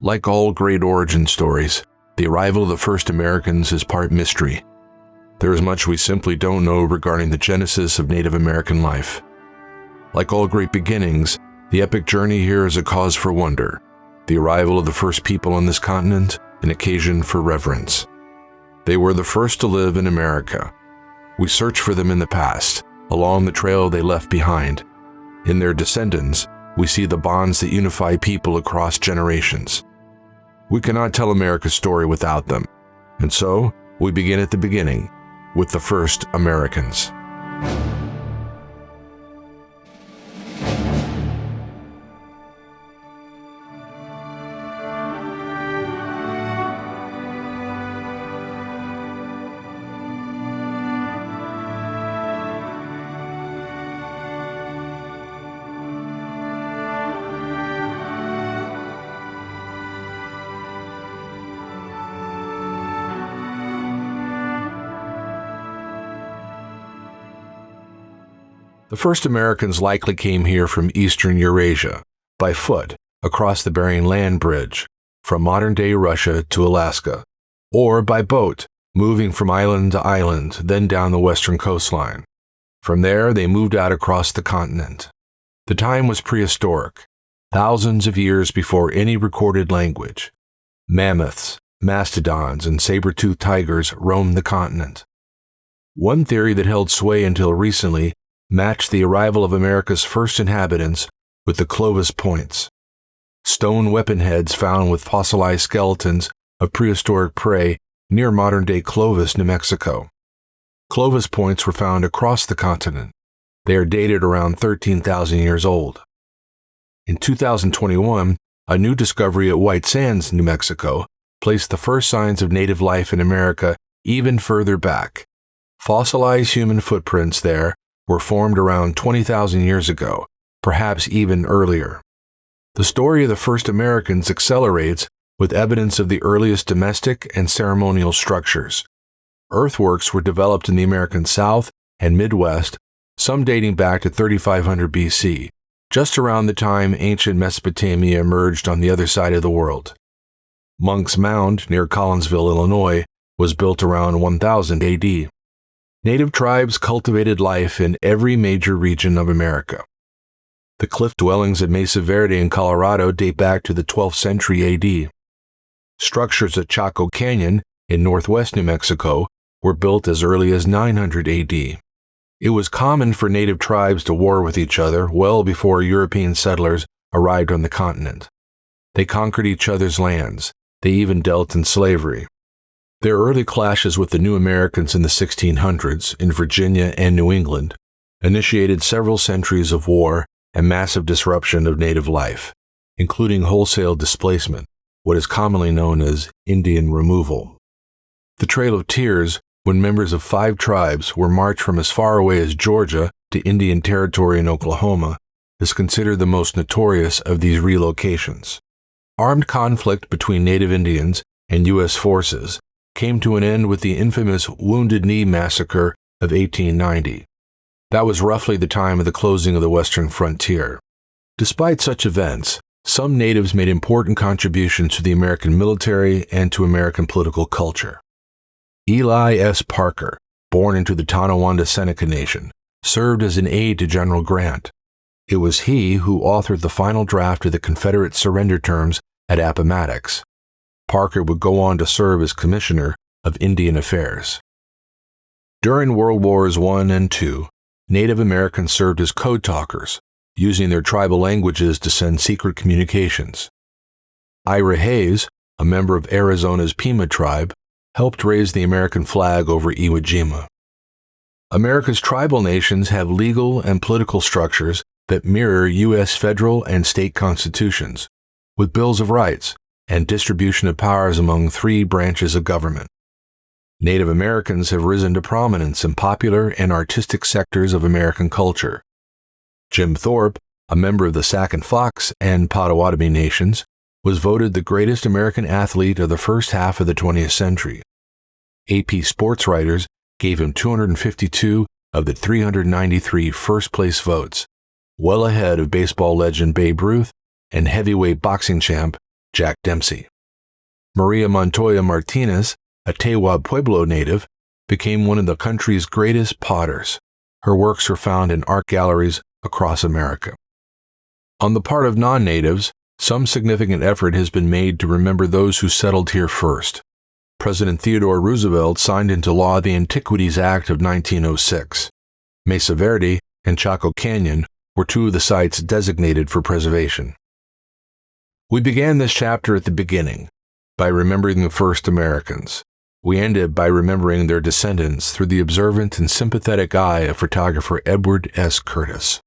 Like all great origin stories, the arrival of the first Americans is part mystery. There is much we simply don't know regarding the genesis of Native American life. Like all great beginnings, the epic journey here is a cause for wonder. The arrival of the first people on this continent, an occasion for reverence. They were the first to live in America. We search for them in the past, along the trail they left behind. In their descendants, we see the bonds that unify people across generations. We cannot tell America's story without them, and so we begin at the beginning, with the first Americans. The first Americans likely came here from Eastern Eurasia, by foot, across the Bering Land Bridge, from modern-day Russia to Alaska, or by boat, moving from island to island, then down the western coastline. From there, they moved out across the continent. The time was prehistoric, thousands of years before any recorded language. Mammoths, mastodons, and saber-toothed tigers roamed the continent. One theory that held sway until recently matched the arrival of America's first inhabitants with the Clovis points, stone weapon heads found with fossilized skeletons of prehistoric prey near modern-day Clovis, New Mexico. Clovis points were found across the continent. They are dated around 13,000 years old. In 2021, a new discovery at White Sands, New Mexico, placed the first signs of native life in America even further back. Fossilized human footprints there were formed around 20,000 years ago, perhaps even earlier. The story of the first Americans accelerates with evidence of the earliest domestic and ceremonial structures. Earthworks were developed in the American South and Midwest, some dating back to 3500 BC, just around the time ancient Mesopotamia emerged on the other side of the world. Monk's Mound, near Collinsville, Illinois, was built around 1000 AD. Native tribes cultivated life in every major region of America. The cliff dwellings at Mesa Verde in Colorado date back to the 12th century AD. Structures at Chaco Canyon in northwest New Mexico were built as early as 900 AD. It was common for native tribes to war with each other well before European settlers arrived on the continent. They conquered each other's lands. They even dealt in slavery. Their early clashes with the new Americans in the 1600s in Virginia and New England initiated several centuries of war and massive disruption of native life, including wholesale displacement, what is commonly known as Indian removal. The Trail of Tears, when members of 5 tribes were marched from as far away as Georgia to Indian Territory in Oklahoma, is considered the most notorious of these relocations. Armed conflict between native Indians and U.S. forces came to an end with the infamous Wounded Knee Massacre of 1890. That was roughly the time of the closing of the western frontier. Despite such events, some natives made important contributions to the American military and to American political culture. Eli S. Parker, born into the Tonawanda Seneca Nation, served as an aide to General Grant. It was he who authored the final draft of the Confederate surrender terms at Appomattox. Parker would go on to serve as Commissioner of Indian Affairs. During World Wars I and II, Native Americans served as code talkers, using their tribal languages to send secret communications. Ira Hayes, a member of Arizona's Pima tribe, helped raise the American flag over Iwo Jima. America's tribal nations have legal and political structures that mirror U.S. federal and state constitutions, with bills of rights and distribution of powers among 3 branches of government. Native Americans have risen to prominence in popular and artistic sectors of American culture. Jim Thorpe, a member of the Sac and Fox and Potawatomi nations, was voted the greatest American athlete of the first half of the 20th century. AP sports writers gave him 252 of the 393 first-place votes, well ahead of baseball legend Babe Ruth and heavyweight boxing champ Jack Dempsey. Maria Montoya Martinez, a Tewa Pueblo native, became one of the country's greatest potters. Her works are found in art galleries across America. On the part of non-natives, some significant effort has been made to remember those who settled here first. President Theodore Roosevelt signed into law the Antiquities Act of 1906. Mesa Verde and Chaco Canyon were two of the sites designated for preservation. We began this chapter at the beginning, by remembering the first Americans. We ended by remembering their descendants through the observant and sympathetic eye of photographer Edward S. Curtis.